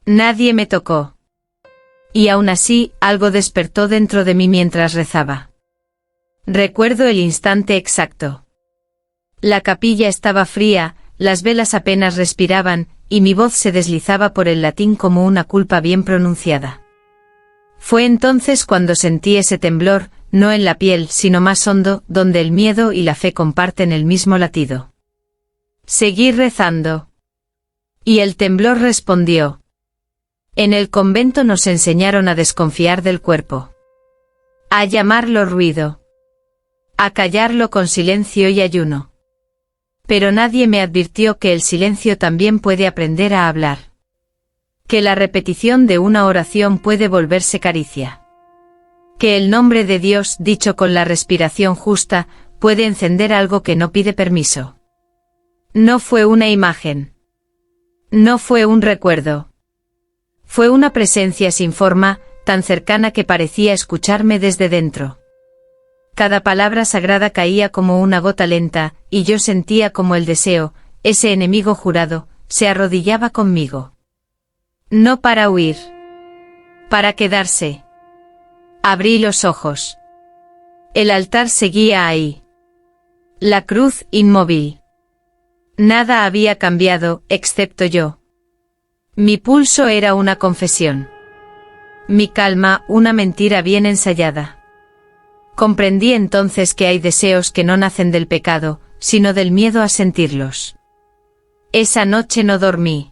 Nadie me tocó. Y aún así, algo despertó dentro de mí mientras rezaba. Recuerdo el instante exacto. La capilla estaba fría, las velas apenas respiraban, y mi voz se deslizaba por el latín como una culpa bien pronunciada. Fue entonces cuando sentí ese temblor, no en la piel sino más hondo, donde el miedo y la fe comparten el mismo latido. Seguí rezando. Y el temblor respondió. En el convento nos enseñaron a desconfiar del cuerpo. A llamarlo ruido. A callarlo con silencio y ayuno. Pero nadie me advirtió que el silencio también puede aprender a hablar. Que la repetición de una oración puede volverse caricia. Que el nombre de Dios, dicho con la respiración justa, puede encender algo que no pide permiso. No fue una imagen. No fue un recuerdo. Fue una presencia sin forma, tan cercana que parecía escucharme desde dentro. Cada palabra sagrada caía como una gota lenta, y yo sentía como el deseo, ese enemigo jurado, se arrodillaba conmigo. No para huir. Para quedarse. Abrí los ojos. El altar seguía ahí. La cruz inmóvil. Nada había cambiado, excepto yo. Mi pulso era una confesión. Mi calma, una mentira bien ensayada. Comprendí entonces que hay deseos que no nacen del pecado, sino del miedo a sentirlos. Esa noche no dormí.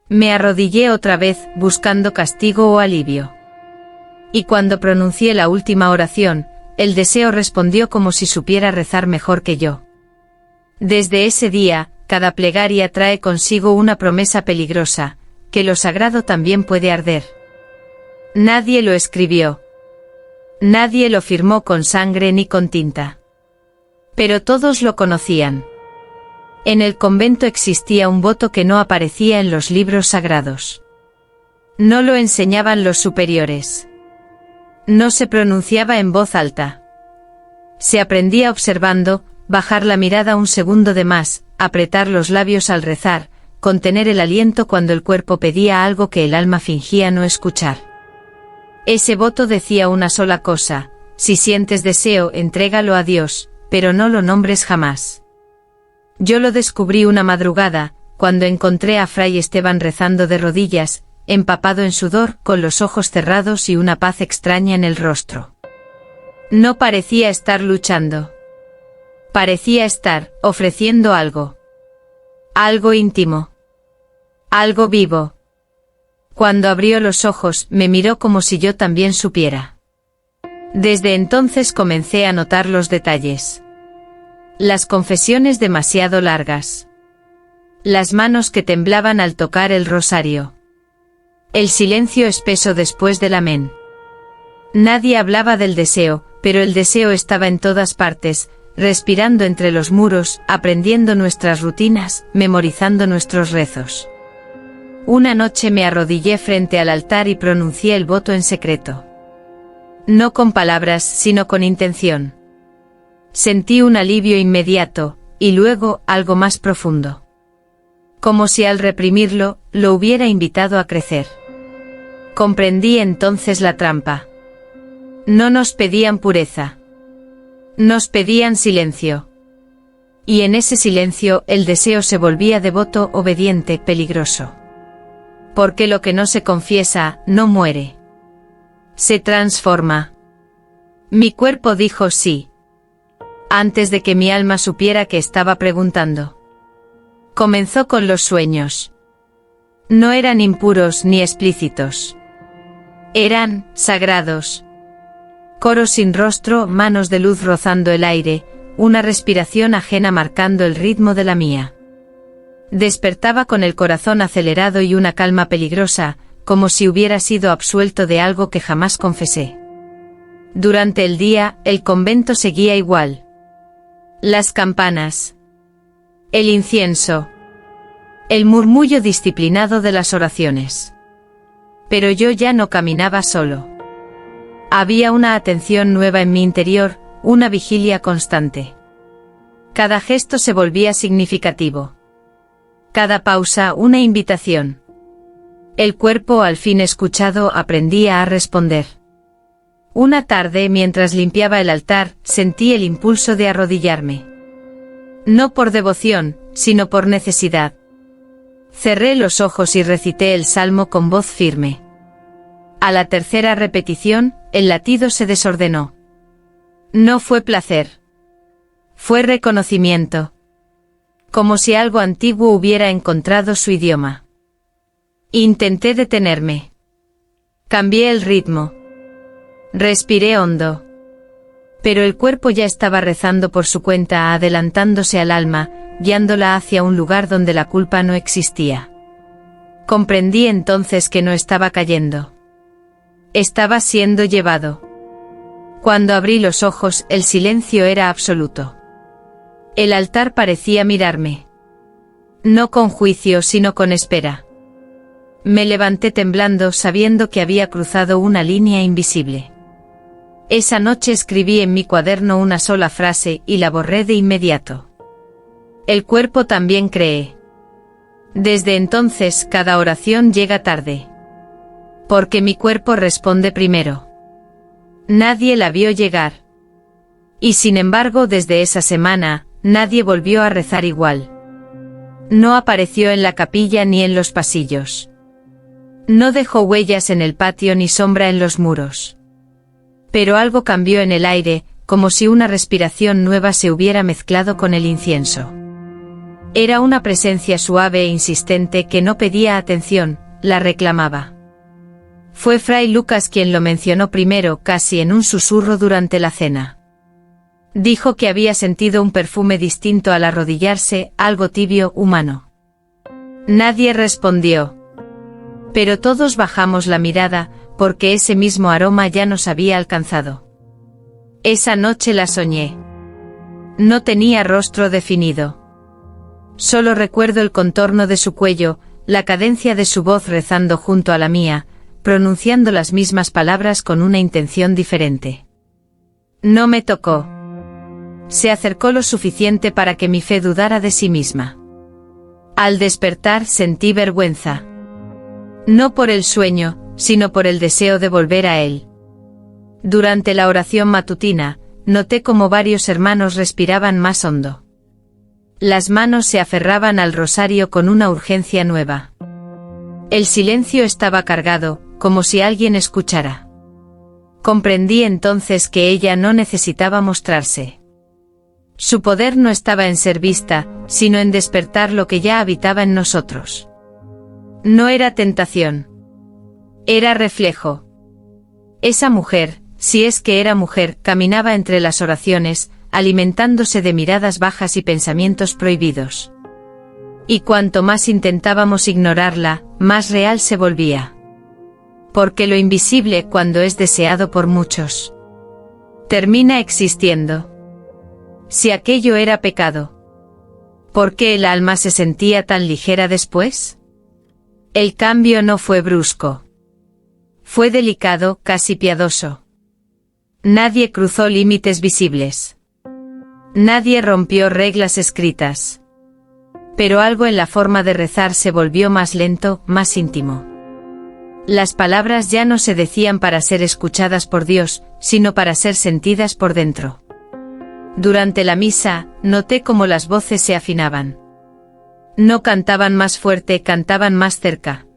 Me arrodillé otra vez, buscando castigo o alivio. Y cuando pronuncié la última oración, el deseo respondió como si supiera rezar mejor que yo. Desde ese día, cada plegaria trae consigo una promesa peligrosa, que lo sagrado también puede arder. Nadie lo escribió. Nadie lo firmó con sangre ni con tinta. Pero todos lo conocían. En el convento existía un voto que no aparecía en los libros sagrados. No lo enseñaban los superiores. No se pronunciaba en voz alta. Se aprendía observando, bajar la mirada un segundo de más, apretar los labios al rezar, contener el aliento cuando el cuerpo pedía algo que el alma fingía no escuchar. Ese voto decía una sola cosa: si sientes deseo, entrégalo a Dios, pero no lo nombres jamás. Yo lo descubrí una madrugada, cuando encontré a Fray Esteban rezando de rodillas, empapado en sudor, con los ojos cerrados y una paz extraña en el rostro. No parecía estar luchando. Parecía estar ofreciendo algo. Algo íntimo. Algo vivo. Cuando abrió los ojos, me miró como si yo también supiera. Desde entonces comencé a notar los detalles. Las confesiones demasiado largas. Las manos que temblaban al tocar el rosario. El silencio espeso después del amén. Nadie hablaba del deseo, pero el deseo estaba en todas partes, respirando entre los muros, aprendiendo nuestras rutinas, memorizando nuestros rezos. Una noche me arrodillé frente al altar y pronuncié el voto en secreto. No con palabras, sino con intención. Sentí un alivio inmediato, y luego algo más profundo. Como si al reprimirlo, lo hubiera invitado a crecer. Comprendí entonces la trampa. No nos pedían pureza. Nos pedían silencio. Y en ese silencio el deseo se volvía devoto, obediente, peligroso. Porque lo que no se confiesa, no muere. Se transforma. Mi cuerpo dijo sí. Antes de que mi alma supiera que estaba preguntando. Comenzó con los sueños. No eran impuros ni explícitos. Eran sagrados. Coros sin rostro, manos de luz rozando el aire, una respiración ajena marcando el ritmo de la mía. Despertaba con el corazón acelerado y una calma peligrosa, como si hubiera sido absuelto de algo que jamás confesé. Durante el día, el convento seguía igual. Las campanas. El incienso. El murmullo disciplinado de las oraciones. Pero yo ya no caminaba solo. Había una atención nueva en mi interior, una vigilia constante. Cada gesto se volvía significativo. Cada pausa una invitación. El cuerpo, al fin escuchado, aprendía a responder. Una tarde, mientras limpiaba el altar, sentí el impulso de arrodillarme. No por devoción, sino por necesidad. Cerré los ojos y recité el salmo con voz firme. A la tercera repetición, el latido se desordenó. No fue placer. Fue reconocimiento. Como si algo antiguo hubiera encontrado su idioma. Intenté detenerme. Cambié el ritmo. Respiré hondo. Pero el cuerpo ya estaba rezando por su cuenta, adelantándose al alma, guiándola hacia un lugar donde la culpa no existía. Comprendí entonces que no estaba cayendo. Estaba siendo llevado. Cuando abrí los ojos, el silencio era absoluto. El altar parecía mirarme. No con juicio, sino con espera. Me levanté temblando, sabiendo que había cruzado una línea invisible. Esa noche escribí en mi cuaderno una sola frase y la borré de inmediato. El cuerpo también cree. Desde entonces, cada oración llega tarde. Porque mi cuerpo responde primero. Nadie la vio llegar. Y sin embargo, desde esa semana, nadie volvió a rezar igual. No apareció en la capilla ni en los pasillos. No dejó huellas en el patio ni sombra en los muros. Pero algo cambió en el aire, como si una respiración nueva se hubiera mezclado con el incienso. Era una presencia suave e insistente que no pedía atención, la reclamaba. Fue Fray Lucas quien lo mencionó primero, casi en un susurro durante la cena. Dijo que había sentido un perfume distinto al arrodillarse, algo tibio, humano. Nadie respondió. Pero todos bajamos la mirada, porque ese mismo aroma ya nos había alcanzado. Esa noche la soñé. No tenía rostro definido. Solo recuerdo el contorno de su cuello, la cadencia de su voz rezando junto a la mía, pronunciando las mismas palabras con una intención diferente. No me tocó. Se acercó lo suficiente para que mi fe dudara de sí misma. Al despertar sentí vergüenza. No por el sueño, sino por el deseo de volver a él. Durante la oración matutina, noté como varios hermanos respiraban más hondo. Las manos se aferraban al rosario con una urgencia nueva. El silencio estaba cargado, como si alguien escuchara. Comprendí entonces que ella no necesitaba mostrarse. Su poder no estaba en ser vista, sino en despertar lo que ya habitaba en nosotros. No era tentación. Era reflejo. Esa mujer, si es que era mujer, caminaba entre las oraciones, alimentándose de miradas bajas y pensamientos prohibidos. Y cuanto más intentábamos ignorarla, más real se volvía. Porque lo invisible, cuando es deseado por muchos, termina existiendo. Si aquello era pecado, ¿por qué el alma se sentía tan ligera después? El cambio no fue brusco. Fue delicado, casi piadoso. Nadie cruzó límites visibles. Nadie rompió reglas escritas. Pero algo en la forma de rezar se volvió más lento, más íntimo. Las palabras ya no se decían para ser escuchadas por Dios, sino para ser sentidas por dentro. Durante la misa, noté cómo las voces se afinaban. No cantaban más fuerte, cantaban más cerca.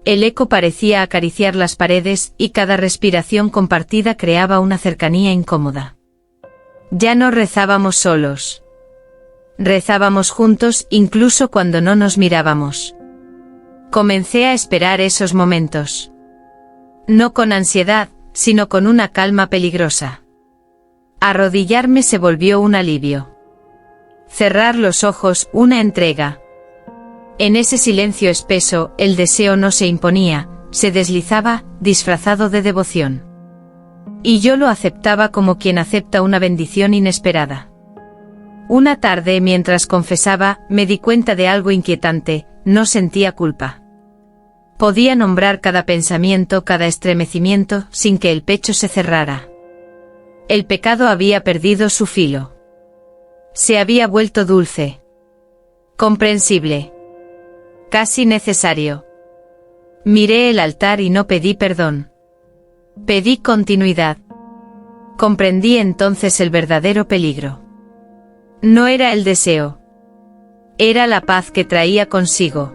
El eco parecía acariciar las paredes y cada respiración compartida creaba una cercanía incómoda. Ya no rezábamos solos. Rezábamos juntos, incluso cuando no nos mirábamos. Comencé a esperar esos momentos. No con ansiedad, sino con una calma peligrosa. Arrodillarme se volvió un alivio. Cerrar los ojos, una entrega. En ese silencio espeso, el deseo no se imponía, se deslizaba, disfrazado de devoción. Y yo lo aceptaba como quien acepta una bendición inesperada. Una tarde, mientras confesaba, me di cuenta de algo inquietante, no sentía culpa. Podía nombrar cada pensamiento, cada estremecimiento, sin que el pecho se cerrara. El pecado había perdido su filo. Se había vuelto dulce. Comprensible. Casi necesario. Miré el altar y no pedí perdón. Pedí continuidad. Comprendí entonces el verdadero peligro. No era el deseo. Era la paz que traía consigo.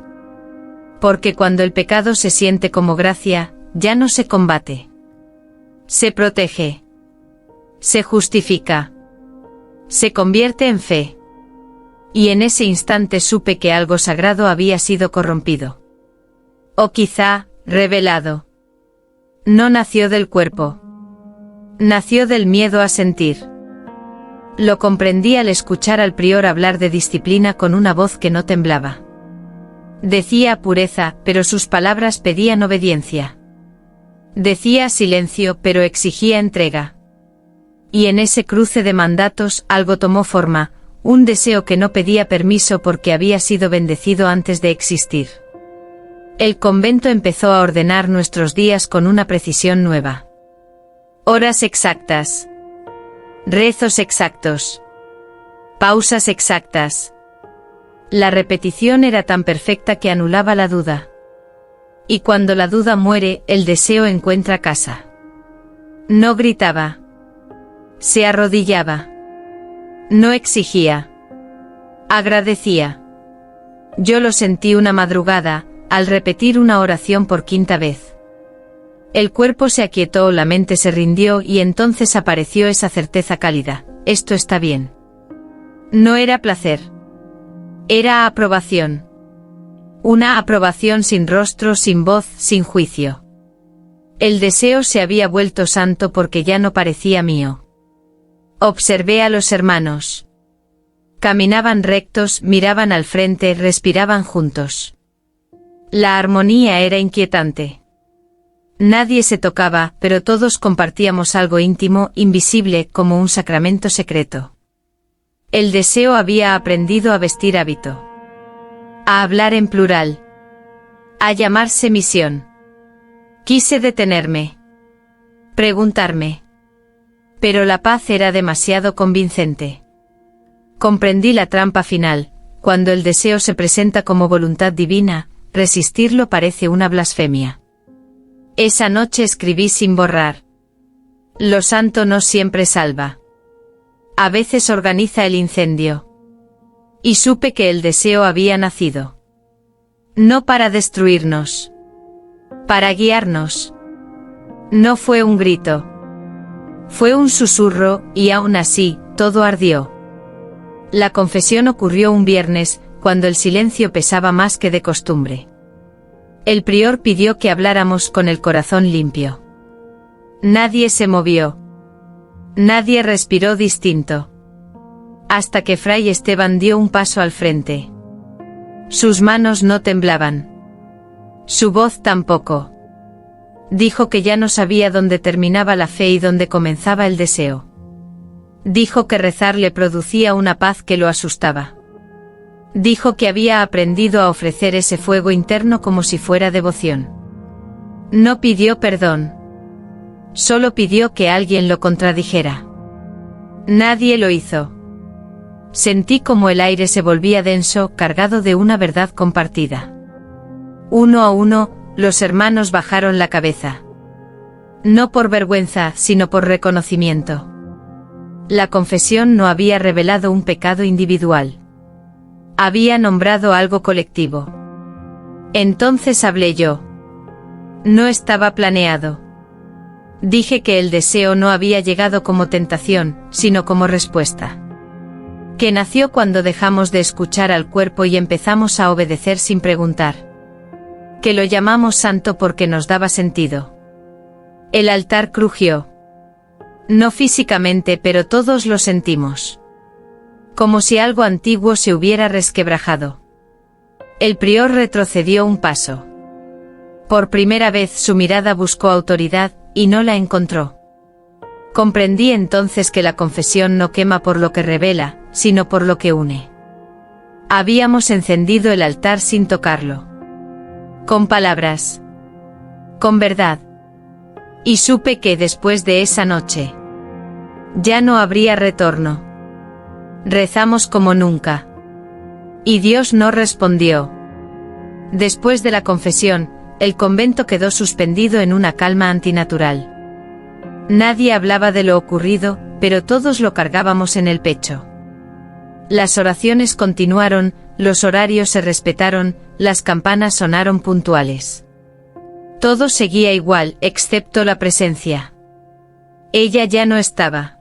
Porque cuando el pecado se siente como gracia, ya no se combate. Se protege. Se justifica. Se convierte en fe. Y en ese instante supe que algo sagrado había sido corrompido. O quizá, revelado. No nació del cuerpo. Nació del miedo a sentir. Lo comprendí al escuchar al prior hablar de disciplina con una voz que no temblaba. Decía pureza, pero sus palabras pedían obediencia. Decía silencio, pero exigía entrega. Y en ese cruce de mandatos algo tomó forma, un deseo que no pedía permiso porque había sido bendecido antes de existir. El convento empezó a ordenar nuestros días con una precisión nueva. Horas exactas. Rezos exactos. Pausas exactas. La repetición era tan perfecta que anulaba la duda. Y cuando la duda muere, el deseo encuentra casa. No gritaba. Se arrodillaba. No exigía. Agradecía. Yo lo sentí una madrugada, al repetir una oración por quinta vez. El cuerpo se aquietó, la mente se rindió y entonces apareció esa certeza cálida: esto está bien. No era placer. Era aprobación. Una aprobación sin rostro, sin voz, sin juicio. El deseo se había vuelto santo porque ya no parecía mío. Observé a los hermanos. Caminaban rectos, miraban al frente, respiraban juntos. La armonía era inquietante. Nadie se tocaba, pero todos compartíamos algo íntimo, invisible, como un sacramento secreto. El deseo había aprendido a vestir hábito. A hablar en plural. A llamarse misión. Quise detenerme. Preguntarme. Pero la paz era demasiado convincente. Comprendí la trampa final: cuando el deseo se presenta como voluntad divina, resistirlo parece una blasfemia. Esa noche escribí sin borrar. Lo santo no siempre salva. A veces organiza el incendio. Y supe que el deseo había nacido. No para destruirnos. Para guiarnos. No fue un grito. Fue un susurro, y aún así, todo ardió. La confesión ocurrió un viernes, cuando el silencio pesaba más que de costumbre. El prior pidió que habláramos con el corazón limpio. Nadie se movió. Nadie respiró distinto. Hasta que Fray Esteban dio un paso al frente. Sus manos no temblaban. Su voz tampoco. Dijo que ya no sabía dónde terminaba la fe y dónde comenzaba el deseo. Dijo que rezar le producía una paz que lo asustaba. Dijo que había aprendido a ofrecer ese fuego interno como si fuera devoción. No pidió perdón. Solo pidió que alguien lo contradijera. Nadie lo hizo. Sentí como el aire se volvía denso, cargado de una verdad compartida. Uno a uno, los hermanos bajaron la cabeza. No por vergüenza, sino por reconocimiento. La confesión no había revelado un pecado individual. Había nombrado algo colectivo. Entonces hablé yo. No estaba planeado. Dije que el deseo no había llegado como tentación, sino como respuesta. Que nació cuando dejamos de escuchar al cuerpo y empezamos a obedecer sin preguntar. Que lo llamamos santo porque nos daba sentido. El altar crujió. No físicamente, pero todos lo sentimos. Como si algo antiguo se hubiera resquebrajado. El prior retrocedió un paso. Por primera vez su mirada buscó autoridad, y no la encontró. Comprendí entonces que la confesión no quema por lo que revela, sino por lo que une. Habíamos encendido el altar sin tocarlo. Con palabras. Con verdad. Y supe que después de esa noche ya no habría retorno. Rezamos como nunca. Y Dios no respondió. Después de la confesión, El convento quedó suspendido en una calma antinatural. Nadie hablaba de lo ocurrido, pero todos lo cargábamos en el pecho. Las oraciones continuaron, los horarios se respetaron, las campanas sonaron puntuales. Todo seguía igual, excepto la presencia. Ella ya no estaba.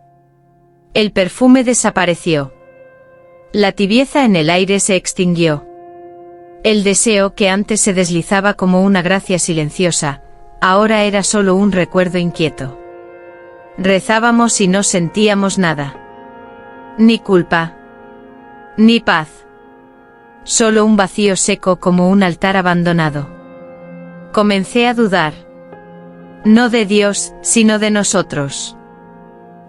El perfume desapareció. La tibieza en el aire se extinguió. El deseo que antes se deslizaba como una gracia silenciosa, ahora era solo un recuerdo inquieto. Rezábamos y no sentíamos nada. Ni culpa. Ni paz. Solo un vacío seco como un altar abandonado. Comencé a dudar. No de Dios, sino de nosotros.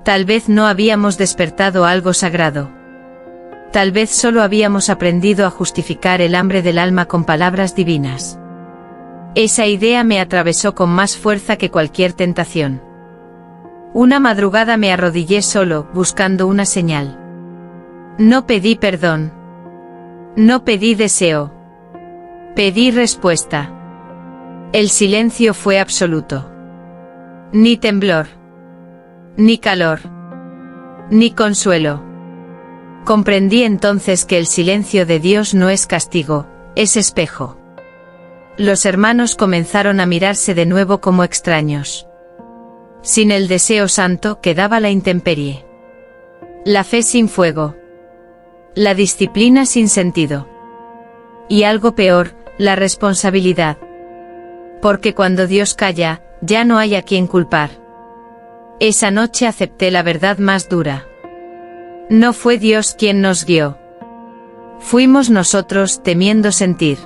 Tal vez no habíamos despertado algo sagrado. Tal vez solo habíamos aprendido a justificar el hambre del alma con palabras divinas. Esa idea me atravesó con más fuerza que cualquier tentación. Una madrugada me arrodillé solo, buscando una señal. No pedí perdón. No pedí deseo. Pedí respuesta. El silencio fue absoluto. Ni temblor. Ni calor. Ni consuelo. Comprendí entonces que el silencio de Dios no es castigo, es espejo. Los hermanos comenzaron a mirarse de nuevo como extraños. Sin el deseo santo quedaba la intemperie. La fe sin fuego. La disciplina sin sentido. Y algo peor, la responsabilidad. Porque cuando Dios calla, ya no hay a quien culpar. Esa noche acepté la verdad más dura. No fue Dios quien nos guió. Fuimos nosotros temiendo sentir.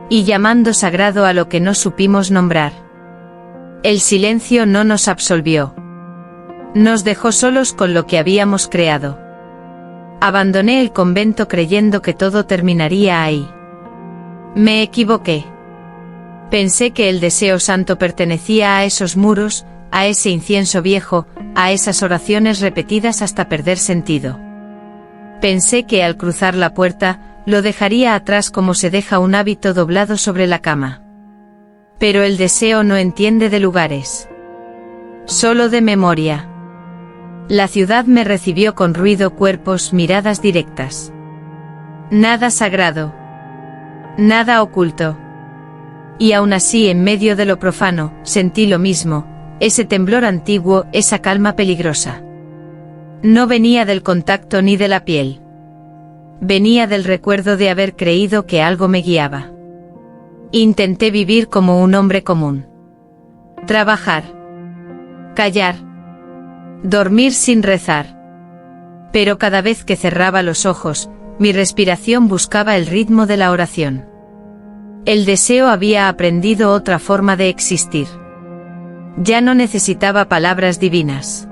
Y llamando sagrado a lo que no supimos nombrar. El silencio no nos absolvió. Nos dejó solos con lo que habíamos creado. Abandoné el convento creyendo que todo terminaría ahí. Me equivoqué. Pensé que el deseo santo pertenecía a esos muros, a ese incienso viejo, a esas oraciones repetidas hasta perder sentido. Pensé que al cruzar la puerta, lo dejaría atrás como se deja un hábito doblado sobre la cama. Pero el deseo no entiende de lugares. Solo de memoria. La ciudad me recibió con ruido, cuerpos, miradas directas. Nada sagrado. Nada oculto. Y aún así, en medio de lo profano, sentí lo mismo, ese temblor antiguo, esa calma peligrosa. No venía del contacto ni de la piel. Venía del recuerdo de haber creído que algo me guiaba. Intenté vivir como un hombre común. Trabajar. Callar. Dormir sin rezar. Pero cada vez que cerraba los ojos, mi respiración buscaba el ritmo de la oración. El deseo había aprendido otra forma de existir. Ya no necesitaba palabras divinas.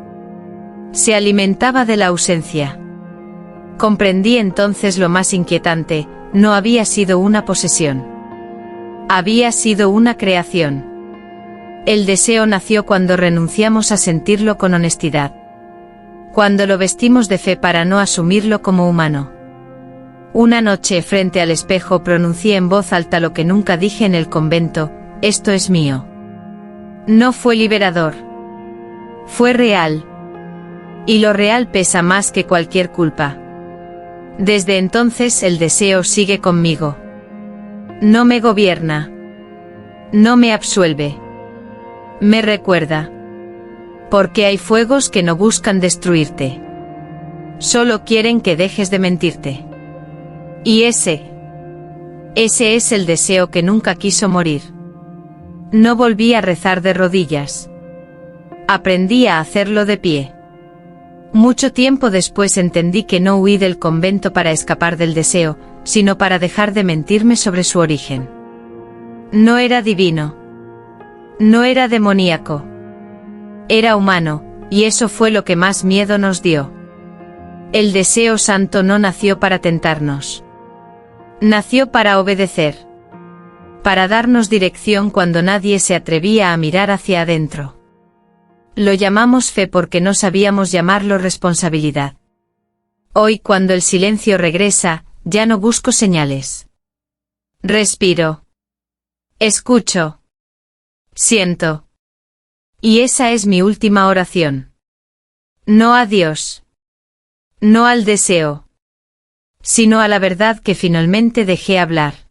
Se alimentaba de la ausencia. Comprendí entonces lo más inquietante, no había sido una posesión. Había sido una creación. El deseo nació cuando renunciamos a sentirlo con honestidad. Cuando lo vestimos de fe para no asumirlo como humano. Una noche frente al espejo pronuncié en voz alta lo que nunca dije en el convento: esto es mío. No fue liberador. Fue real. Y lo real pesa más que cualquier culpa. Desde entonces el deseo sigue conmigo. No me gobierna. No me absuelve. Me recuerda. Porque hay fuegos que no buscan destruirte. Solo quieren que dejes de mentirte. Y ese es el deseo que nunca quiso morir. No volví a rezar de rodillas. Aprendí a hacerlo de pie. Mucho tiempo después entendí que no huí del convento para escapar del deseo, sino para dejar de mentirme sobre su origen. No era divino. No era demoníaco. Era humano, y eso fue lo que más miedo nos dio. El deseo santo no nació para tentarnos. Nació para obedecer. Para darnos dirección cuando nadie se atrevía a mirar hacia adentro. Lo llamamos fe porque no sabíamos llamarlo responsabilidad. Hoy, cuando el silencio regresa, ya no busco señales. Respiro. Escucho. Siento. Y esa es mi última oración. No a Dios. No al deseo. Sino a la verdad que finalmente dejé hablar.